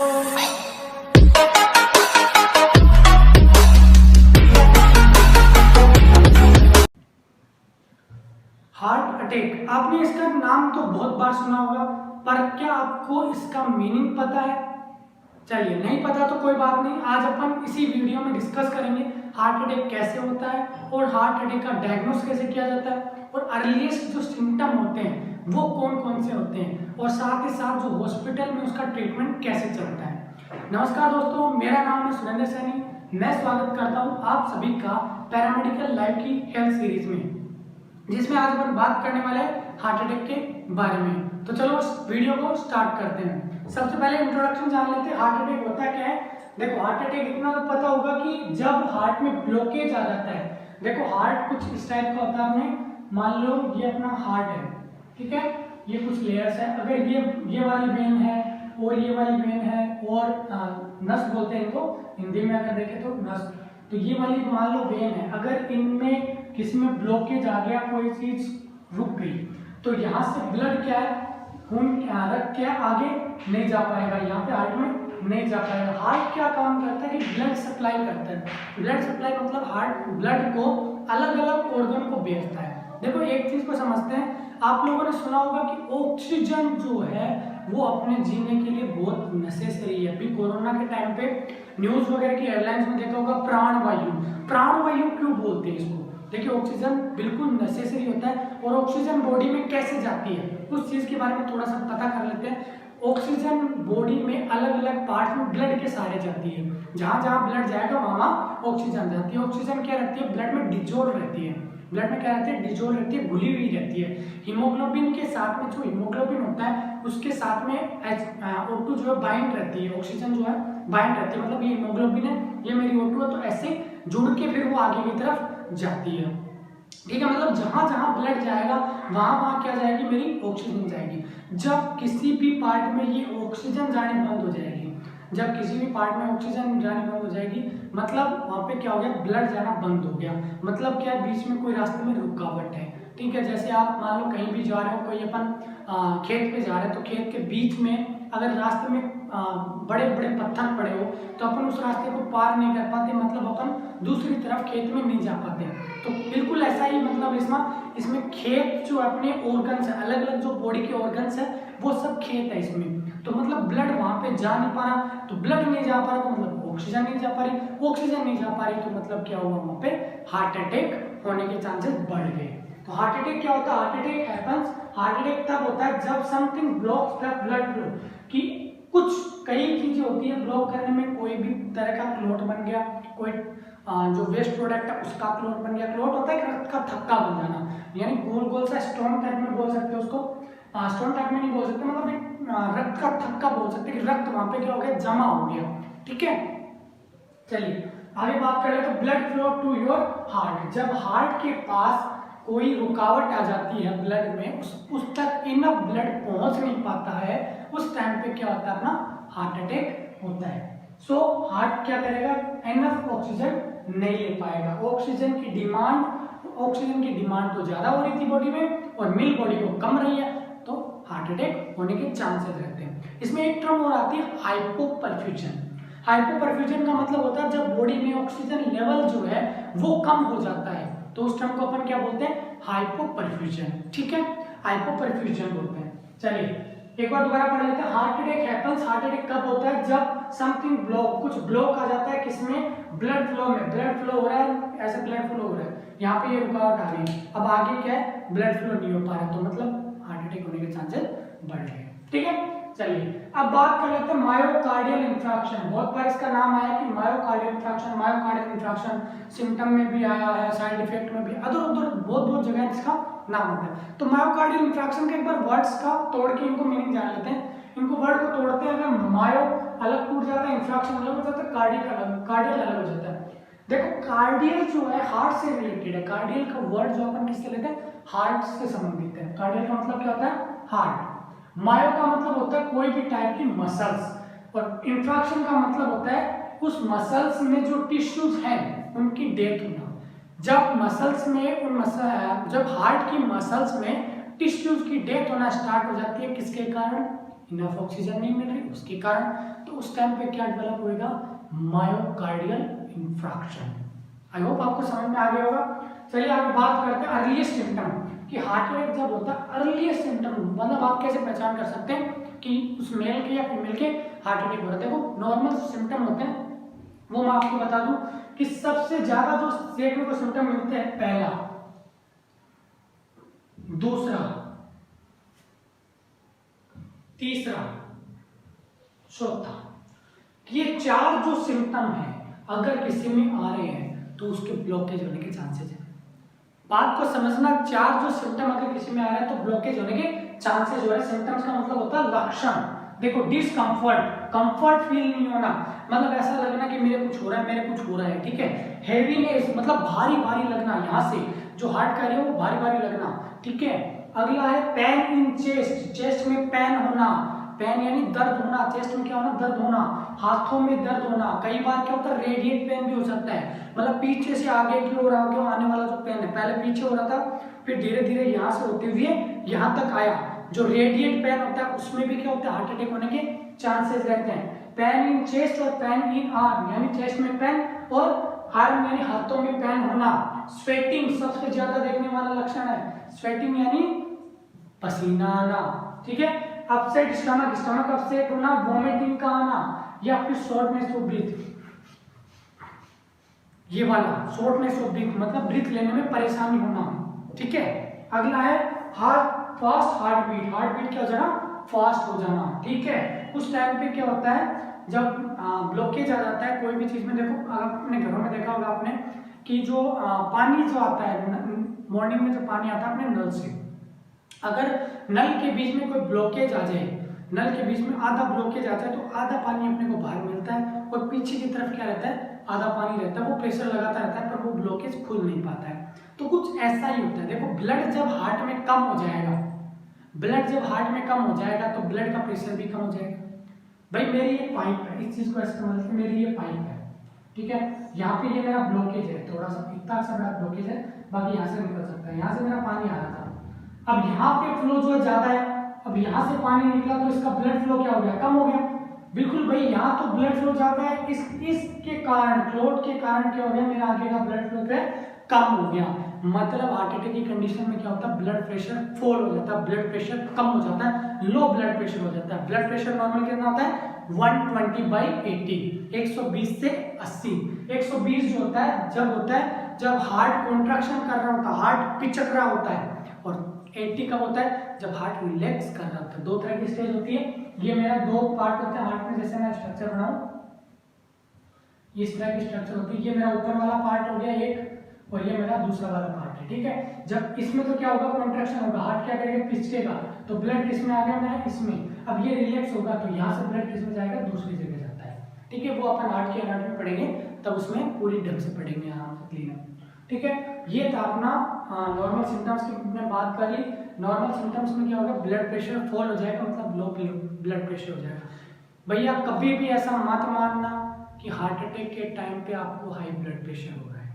Heart attack, आपने इसका नाम तो बहुत बार सुना होगा, पर क्या आपको इसका मीनिंग पता है? चलिए, नहीं पता तो कोई बात नहीं, आज अपन इसी वीडियो में डिस्कस करेंगे हार्ट अटैक कैसे होता है और हार्ट अटैक का डायग्नोस कैसे किया जाता है और अर्लीस्ट जो सिम्टम होते हैं वो कौन कौन से होते हैं और साथ ही साथ जो हॉस्पिटल में उसका ट्रीटमेंट कैसे चलता है। नमस्कार दोस्तों, मेरा नाम है सुरेंद्र सैनी। मैं स्वागत करता हूँ आप सभी का पैरामेडिकल लाइफ की हेल्थ सीरीज में, जिसमें आज अपन बात करने वाले हैं हार्ट अटैक के बारे में। तो चलो इस वीडियो को स्टार्ट करते हैं। सबसे पहले इंट्रोडक्शन जान लेते हैं, हार्ट अटैक होता क्या है। देखो, हार्ट अटैक इतना तो पता होगा कि जब हार्ट में ब्लॉकेज आ जाता है। देखो, हार्ट कुछ इस टाइप का होता है। हमने मान लो ये अपना हार्ट है, ठीक है, ये कुछ लेयर्स है। अगर ये वाली वेन है और ये वाली वेन है और नस बोलते हैं इनको हिंदी में, अगर देखें तो नस। तो ये वाली मान लो वेन है, अगर इनमें किसी में ब्लॉकेज आ गया, कोई चीज रुक गई, तो यहाँ से ब्लड क्या है, खून रक्त क्या आगे नहीं जा पाएगा, यहाँ पे हार्ट में नहीं जा पाएगा। हार्ट क्या काम करता है कि ब्लड सप्लाई करता है। ब्लड सप्लाई मतलब हार्ट ब्लड को अलग अलग ऑर्गन को भेजता है। देखो, एक चीज को समझते हैं, आप लोगों ने सुना होगा कि ऑक्सीजन जो है वो अपने जीने के लिए बहुत नेसेसरी है। अभी कोरोना के टाइम पे न्यूज वगैरह की एयरलाइंस में देखा होगा प्राणवायु। प्राणवायु क्यों बोलते हैं इसको? देखिए, ऑक्सीजन बिल्कुल नेसेसरी होता है। और ऑक्सीजन बॉडी में कैसे जाती है उस चीज के बारे में थोड़ा सा पता कर लेते हैं। ऑक्सीजन बॉडी में अलग अलग पार्ट में ब्लड के सहारे जाती है। जहां जहां ब्लड जाएगा वहां ऑक्सीजन जाती है। ऑक्सीजन क्या रहती है, ब्लड में डिजोल्व रहती है। ब्लड में क्या रहती है, डिजोल्व रहती है, घुली हुई रहती है। हीमोग्लोबिन के साथ में, जो हीमोग्लोबिन होता है उसके साथ में O2 जो है बाइंड रहती है। ऑक्सीजन जो है बाइंड रहती है, मतलब ये हीमोग्लोबिन है, ये मेरी O2 है, तो ऐसे जुड़ के फिर वो आगे की तरफ जाती है। ठीक है, मतलब जहां जहां ब्लड जाएगा वहां वहां क्या जाएगी, मेरी ऑक्सीजन जाएगी। जब किसी भी पार्ट में ये ऑक्सीजन जानी बंद हो जाएगी, जब किसी भी पार्ट में ऑक्सीजन जानी बंद हो जाएगी, मतलब वहां पे क्या हो गया, ब्लड जाना बंद हो गया। मतलब क्या, बीच में कोई रास्ते में रुकावट है। ठीक है, जैसे आप मान लो कहीं भी जा रहे हो, कोई अपन खेत पे जा रहे हैं, तो खेत के बीच में अगर रास्ते में बड़े बड़े पत्थर पड़े हो तो अपन उस रास्ते को पार नहीं कर पाते, मतलब अपन दूसरी तरफ खेत में नहीं जा पाते। तो बिल्कुल ऐसा ही मतलब इसमें खेत जो अपने ऑर्गन्स है, अलग अलग जो बॉडी के ऑर्गन्स है वो सब खेत है इसमें। तो मतलब ब्लड वहां पे जा नहीं पा रहा, तो ब्लड नहीं जा पा रहा तो मतलब ऑक्सीजन नहीं जा पा रही, ऑक्सीजन नहीं जा पा रही तो मतलब क्या हुआ, वहां पे हार्ट अटैक होने के चांसेस बढ़ गए। तो हार्ट अटैक क्या होता है? Heart attack happens, heart attack तब होता है जब something blocks the blood flow, कि कुछ कई चीजें होती है ब्लॉक करने में। कोई भी तरह का क्लॉट बन गया, कोई जो वेस्ट प्रोडक्ट है उसका क्लॉट बन गया। क्लॉट होता है रक्त का थक्का बन जाना, यानी गोल गोल सा स्टोन टाइप में बोल सकते हो उसको। स्टोन टाइप में नहीं बोल सकते, मतलब एक रक्त का थक्का बोल सकते कि रक्त वहां पे क्या हो गया, जमा हो गया। ठीक है, चलिए आगे बात कर ले। तो blood flow to your heart, जब हार्ट के पास कोई रुकावट आ जाती है ब्लड में, उस तक इनफ ब्लड पहुंच नहीं पाता है, उस टाइम पे क्या होता है, अपना हार्ट अटैक होता है। सो हार्ट क्या करेगा, इनफ ऑक्सीजन नहीं ले पाएगा। ऑक्सीजन की डिमांड तो ज्यादा हो रही थी बॉडी में और मिल बॉडी को कम रही है, तो हार्ट अटैक होने के चांसेस रहते हैं। इसमें एक टर्म और आती है हाइपोपरफ्यूजन। हाइपोपरफ्यूजन का मतलब होता है जब बॉडी में ऑक्सीजन लेवल जो है वो कम हो जाता है, तो उस टर्म को अपन क्या बोलते हैं, हाइपोपरफ्यूजन। ठीक है, हाइपोपरफ्यूजन बोलते हैं। चलिए एक बार दोबारा पढ़ लेते हैं। Heart attack happens, heart attack कब होता है, जब समथिंग ब्लॉक, कुछ ब्लॉक आ जाता है किसमें, ब्लड फ्लो में। ब्लड फ्लो हो रहा है, ऐसे ब्लड फ्लो हो रहा है, यहाँ पे ये रुकावट आ गई, अब आगे क्या है, ब्लड फ्लो नहीं हो पा रहा, तो मतलब हार्ट अटैक होने के चांसेस बढ़ गए। ठीक है, चलिए अब बात कर लेते हैं मायोकार्डियल इंफ्राक्शन। बहुत बार इसका नाम आया कि मायोकार्डियल इंफ्राक्शन, मायोकार्डियल इंफ्राक्शन सिम्टम में भी आया है, साइड इफेक्ट में भी, अदर उधर बहुत जगह इसका नाम होता है। तो मायोकार्डियल इंफ्राक्शन के एक बार वर्ड्स का तोड़ के इनको मीनिंग जान लेते हैं। इनको वर्ड को तोड़ते हैं, अगर मायो अलग टूट जाता है, इंफ्राक्शन अलग हो जाता है, कार्डियल अलग हो जाता है। देखो, कार्डियल जो है हार्ट से रिलेटेड है। कार्डियल का वर्ड जो अपन किससे लेते हैं, हार्ट से संबंधित है। कार्डियल का मतलब क्या होता है, हार्ट। मायो का मतलब होता है कोई भी टाइप की मसल्स, और इंफ्राक्शन का मतलब होता है उस मसल्स में जो टिश्यूज हैं उनकी डेथ होना। जब मसल्स में जब हार्ट की मसल्स में टिश्यूज की डेथ होना स्टार्ट हो जाती है, किसके कारण, इनफ ऑक्सीजन नहीं मिल रही उसके कारण, तो उस टाइम पे क्या डेवलप होएगा, मायोकार्डियल इंफ्राक्शन। आई होप आपको समझ में आ गया होगा। चलिए आगे बात करते हैं अर्लीस्ट सिम्टम कि हार्ट अटैक जब होता है अर्लीस्ट सिम्टम, मतलब आप कैसे पहचान कर सकते हैं कि उस मेल के या फीमेल के हार्ट अटैक हो रहा है। देखो नॉर्मल सिम्टम होते हैं वो मैं आपको बता दूं कि सबसे ज्यादा जो देखने को सिम्टम मिलते हैं, पहला, दूसरा, तीसरा, चौथा, ये चार जो सिम्टम है अगर किसी में आ रहे हैं तो उसके ब्लॉकेज होने के चांसेस है। बात को समझना, चार जो सिम्टम अगर किसी में आ रहा है तो ब्लॉकेज होने के चांसेस हो रहे हैं। सिम्टम्स का मतलब होता है लक्षण। देखो डिस्कम्फर्ट, कंफर्ट फील नहीं होना, मतलब ऐसा लगना कि मेरे कुछ हो रहा है, मेरे कुछ हो रहा है, ठीक है। हेवीनेस मतलब भारी भारी लगना, यहाँ से जो हार्ट का है वो भारी भारी लगना, ठीक है। अगला है पेन इन चेस्ट, चेस्ट में पेन होना, पेन यानी दर्द होना, चेस्ट में क्या होना, दर्द होना, हाथों में दर्द होना। कई बार क्या होता है रेडिएट पेन भी हो सकता है, मतलब पीछे से आगे की ओर आने वाला जो पेन है, पहले पीछे हो रहा था फिर धीरे धीरे यहाँ से होते हुए यहाँ तक आया, जो रेडिएट पेन होता है उसमें भी क्या होता है हार्ट अटैक होने के चांसेस रहते हैं। पेन इन चेस्ट और पेन इन आर्म, यानी चेस्ट में पेन और आर्म यानी हाथों में पेन होना। स्वेटिंग सबसे ज्यादा देखने वाला लक्षण है, स्वेटिंग यानी पसीना आना, ठीक है। अपसेट स्टमक, स्टमक अपसेट होना, वोमिटिंग का आना, या फिर शॉर्टनेस ऑफ ब्रीथ, ये वाला शॉर्टनेस ऑफ ब्रीथ मतलब ब्रीथ लेने में परेशानी होना, ठीक है। अगला है fast heart beat, heart beat क्या हो जाना, फास्ट हो जाना, ठीक है। उस टाइम पे क्या होता है जब ब्लॉकेज आ जाता है कोई भी चीज में। देखो अपने घरों में देखा होगा आपने कि जो पानी जो आता है मॉर्निंग में, जो पानी आता है अपने नल से, अगर नल के बीच में कोई ब्लॉकेज आ जाए, नल के बीच में आधा ब्लॉकेज आ जाए तो आधा पानी अपने को बाहर मिलता है और पीछे की तरफ क्या रहता है, आधा पानी रहता है। वो प्रेशर लगाता रहता है पर वो ब्लॉकेज खुल नहीं पाता है। तो कुछ ऐसा ही होता है। देखो ब्लड जब हार्ट में कम हो जाएगा, ब्लड जब हार्ट में कम हो जाएगा तो ब्लड का प्रेशर भी कम हो जाएगा। भाई मेरी ये पाइप है, इस चीज को ऐसे समझ लो, मेरी ये पाइप है, ठीक है। यहाँ पे ये मेरा ब्लॉकेज है, थोड़ा सा इतना सा मेरा ब्लॉकेज है, बाकी यहाँ से निकल सकता है। यहाँ से मेरा पानी आ रहा था, अब यहाँ पे फ्लो जो है ज्यादा है, अब यहाँ से पानी निकला तो इसका ब्लड फ्लो क्या हो गया, कम हो गया। बिल्कुल भाई, यहाँ तो ब्लड फ्लो ज्यादा है, इसके कारण, क्लोट के कारण क्या हो गया, मेरा आगे का ब्लड फ्लो पे कम हो गया। मतलब हार्ट अटैक की कंडीशन में क्या होता है, ब्लड प्रेशर फॉल हो जाता है, ब्लड प्रेशर कम हो जाता है, लो ब्लड प्रेशर हो जाता है। ब्लड प्रेशर नॉर्मल कितना होता है 120/80, 120 से 80। 120 जो होता है जब हार्ट कॉन्ट्रैक्शन कर रहा होता है, हार्ट पिचक रहा होता है, और 80 कब होता है जब हार्ट रिलैक्स कर रहा होता है। दो तरह की स्टेज होती है। ये मेरा दो पार्ट होता है हार्ट में, जैसे मैं स्ट्रक्चर बनाऊं, इस तरह की स्ट्रक्चर होती है। ये मेरा ऊपर वाला पार्ट हो गया एक, और ये मेरा दूसरा वाला पार्ट है, ठीक है। जब इसमें तो क्या होगा, कॉन्ट्रैक्शन होगा, हार्ट क्या करेगा, पिचकेगा, तो ब्लड किसमें आ गया मेरा, इसमें। अब ये रिलैक्स होगा तो यहाँ से ब्लड किसमें जाएगा, दूसरी जगह जाता है, ठीक है। वो अपन हार्ट की एनाटॉमी में पढ़ेंगे तब उसमें पूरी ढंग से पढ़ेंगे आराम से, क्लीन, ठीक है। ये था अपना नॉर्मल सिम्टम्स की हमने बात कर ली। नॉर्मल सिम्टम्स में क्या होगा, ब्लड प्रेशर फॉल हो जाएगा, मतलब लो ब्लड प्रेशर हो जाएगा। भैया कभी भी ऐसा मत मानना कि हार्ट अटैक के टाइम पे आपको हाई ब्लड प्रेशर हो रहा है,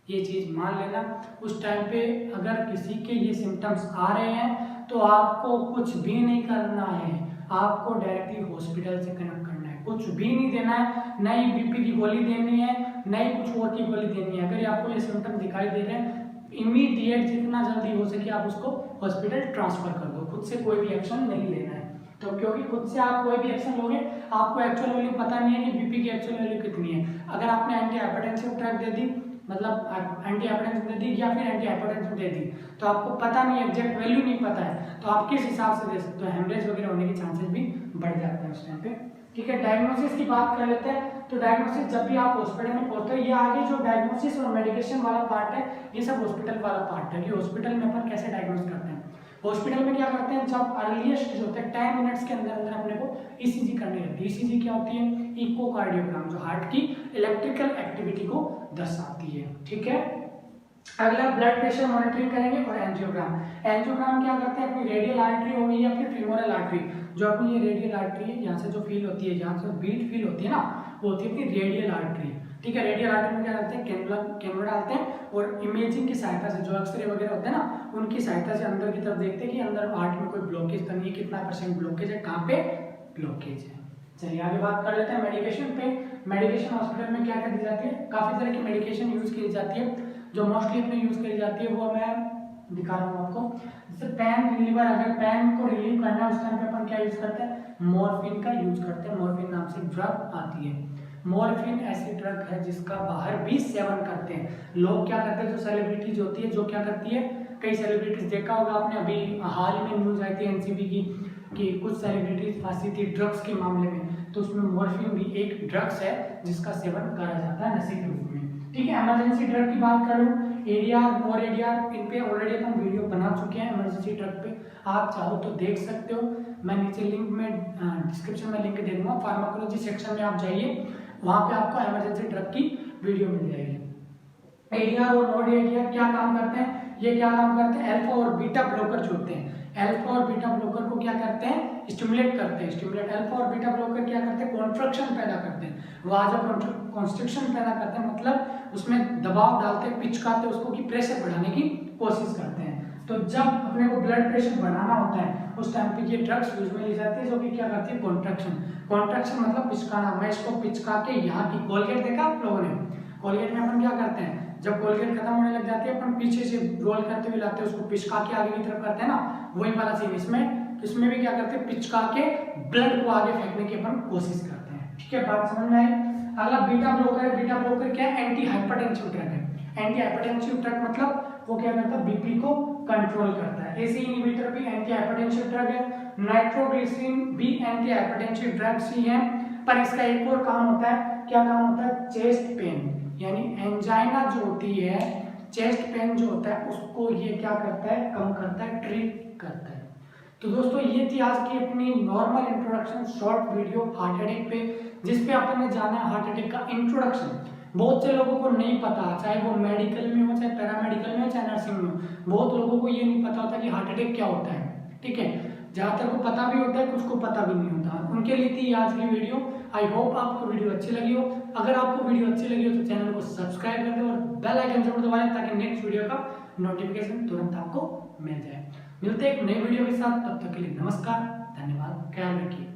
ये चीज मान लेना। उस टाइम पे अगर किसी के ये सिम्टम्स आ रहे हैं तो आपको कुछ भी नहीं करना है, आपको डायरेक्टली हॉस्पिटल से कनेक्ट करना है, कुछ भी नहीं देना है, न ही बीपी की गोली देनी है, न ही कुछ और की गोली देनी है। अगर आपको ये सिम्टम दिखाई दे रहे हैं, इमीडिएट जितना जल्दी हो सके आप उसको हॉस्पिटल ट्रांसफर कर दो, खुद से कोई भी एक्शन नहीं लेना है। तो क्योंकि खुद से आप कोई भी एक्शन लोगे, आपको एक्चुअल वैल्यू पता नहीं है कि बीपी की एक्चुअल वैल्यू कितनी है। अगर आपने एंटी हाइपरटेंसिव ड्रग दे दी, मतलब एंटी हाइपरटेंसिव दे दी या फिर एंटी हाइपरटेंसिव दे दी, तो आपको पता नहीं है, एग्जैक्ट वैल्यू नहीं पता है, तो आप किस हिसाब से दे सकते हो, हेमरेज वगैरह होने के चांसेस भी बढ़ जाते हैं उस टाइम पे, ठीक है। डायग्नोसिस की बात कर लेते हैं। तो डायग्नोसिस जब भी आप हॉस्पिटल में पहुंचते हो, ये आगे जो डायग्नोसिस और मेडिकेशन वाला पार्ट है, ये सब हॉस्पिटल वाला पार्ट है कि हॉस्पिटल में अपन कैसे डायग्नोस करते हैं। हॉस्पिटल में क्या करते हैं, जब अर्लीस्ट जो होता है 10 मिनट्स के अंदर अंदर अपने को ईसीजी करनी रहती है। ईसीजी क्या होती है, इकोकार्डियोग्राम, जो हार्ट की इलेक्ट्रिकल एक्टिविटी को दर्शाती है, ठीक है। अगला ब्लड प्रेशर मॉनिटरिंग करेंगे और एंजियोग्राम। एंजियोग्राम क्या करते हैं, अपनी रेडियल आर्टरी होगी या फिर फीमोरल आर्टरी, जो अपनी ये रेडियल आर्टरी है, यहाँ से जो फील होती है, यहाँ से बीट फील होती है ना, वो होती है अपनी रेडियल आर्टरी। ठीक है। रेडियल आर्टरी में क्या करते हैं, कैनुला डालते हैं और इमेजिंग की सहायता से, जो एक्सरे वगैरह होते हैं ना, उनकी सहायता से अंदर की तरफ देखते हैं कि अंदर हार्ट में कोई ब्लॉकेज तो नहीं है, कितना % ब्लॉकेज है, कहाँ पे ब्लॉकेज है। चलिए आगे बात कर लेते हैं मेडिकेशन पे। मेडिकेशन हॉस्पिटल में क्या कर दी जाती है, काफी तरह की मेडिकेशन यूज की जाती है। जो मोस्टली अपने यूज करी जाती है वो मैं दिखा रहा हूँ आपको। जैसे पेन रिलीवर, अगर पेन को रिलीव करना है उस टाइम पे अपन क्या यूज करते हैं, मॉर्फिन का यूज करते हैं। मॉर्फिन नाम से ड्रग आती है। मॉर्फिन ऐसी ड्रग है जिसका बाहर भी सेवन करते हैं लोग। क्या करते हैं, जो सेलिब्रिटीज होती है, जो क्या करती है, कई सेलिब्रिटीज देखा होगा आपने, अभी हाल में न्यूज आई थी एनसीबी की कि कुछ सेलिब्रिटीज फांसी थी ड्रग्स के मामले में, तो उसमें मॉर्फिन भी एक ड्रग्स है जिसका सेवन करा जाता है नशे के रूप में। ठीक है। इमरजेंसी ड्रग की बात करूं, एडीआर, नॉर एडीआर, इन पे ऑलरेडी अपन वीडियो बना चुके हैं इमरजेंसी ड्रग पे, आप चाहो तो देख सकते हो। मैं नीचे लिंक में डिस्क्रिप्शन में लिंक दे दूंगा, फार्माकोलॉजी सेक्शन में आप जाइए, वहां पे आपको इमरजेंसी ड्रग की वीडियो मिल जाएगी। एडीआर और नॉर एडीआर क्या काम करते हैं, ये क्या काम करते हैं, अल्फा और बीटा ब्लॉकर जो होते हैं, अल्फा और बीटा ब्लॉकर को क्या करते हैं, स्टिमुलेट करते हैं। स्टिमुलेट अल्फा और बीटा ब्लॉकर क्या करते हैं, कॉन्ट्रैक्शन पैदा करते हैं। वह जब कॉन्स्ट्रिक्शन पैदा करते हैं मतलब उसमें दबाव डालते हैं, पिचकाते हैं उसको कि प्रेशर बढ़ाने की कोशिश करते हैं। तो जब अपने को ब्लड प्रेशर बढ़ाना होता है उस टाइम पे ये ड्रग्स यूज में ली जाती है, जो कि क्या करती है, कॉन्ट्रैक्शन। कॉन्ट्रैक्शन मतलब पिचकाना। मैं इसको पिचका के यहाँ की कोलगेट देखा आप लोगों ने, कोलगेट में अपन क्या करते हैं, जब कोलगेट खत्म होने लग जाती है अपन पीछे से रोल करते हुए लाते हैं उसको, पिचका के आगे की तरफ करते हैं ना, वही वाला सीन इसमें भी क्या करते हैं, पिचका के ब्लड को आगे फेंकने की अपन कोशिश करते हैं। ठीक है, बात समझ में आई। अगला बीटा ब्लॉकर है। बीटा ब्लॉकर क्या है, एंटी हाइपरटेंसिव ड्रग है। एंटी हाइपरटेंसिव ड्रग मतलब वो क्या करता है, बीपी को कंट्रोल करता है। एसी इनहिबिटर भी एंटी हाइपरटेंसिव ड्रग है। नाइट्रोग्लिसरीन भी एंटी हाइपरटेंसिव ड्रग्स ही है, पर इसका एक और काम होता है। क्या काम होता है, चेस्ट पेन यानी एंजाइना जो होती है, चेस्ट पेन जो होता है उसको ये क्या करता है, कम करता है, ट्रीट करता है। तो दोस्तों ये थी आज की अपनी normal introduction short video heart attack पे, जिसपे अपन ने जाना है हार्ट अटैक का इंट्रोडक्शन। बहुत से लोगों को नहीं पता, चाहे वो मेडिकल में हो, चाहे पैरामेडिकल में हो, चाहे नर्सिंग में हो, बहुत लोगों को ये नहीं पता होता कि हार्ट अटैक क्या होता है। ठीक है, ज्यादातर को पता भी होता है, कुछ को पता भी नहीं होता। उनके लिए थी आज की वीडियो। आई होप आपको वीडियो अच्छी लगी हो। अगर आपको वीडियो अच्छी लगी हो तो चैनल को सब्सक्राइब कर दो और बेल आइकन जरूर दबाएं ताकि नेक्स्ट वीडियो का नोटिफिकेशन तुरंत आपको मिल जाए। मिलते हैं एक नई वीडियो के साथ, तब तक के लिए नमस्कार, धन्यवाद, ख्याल रखिए।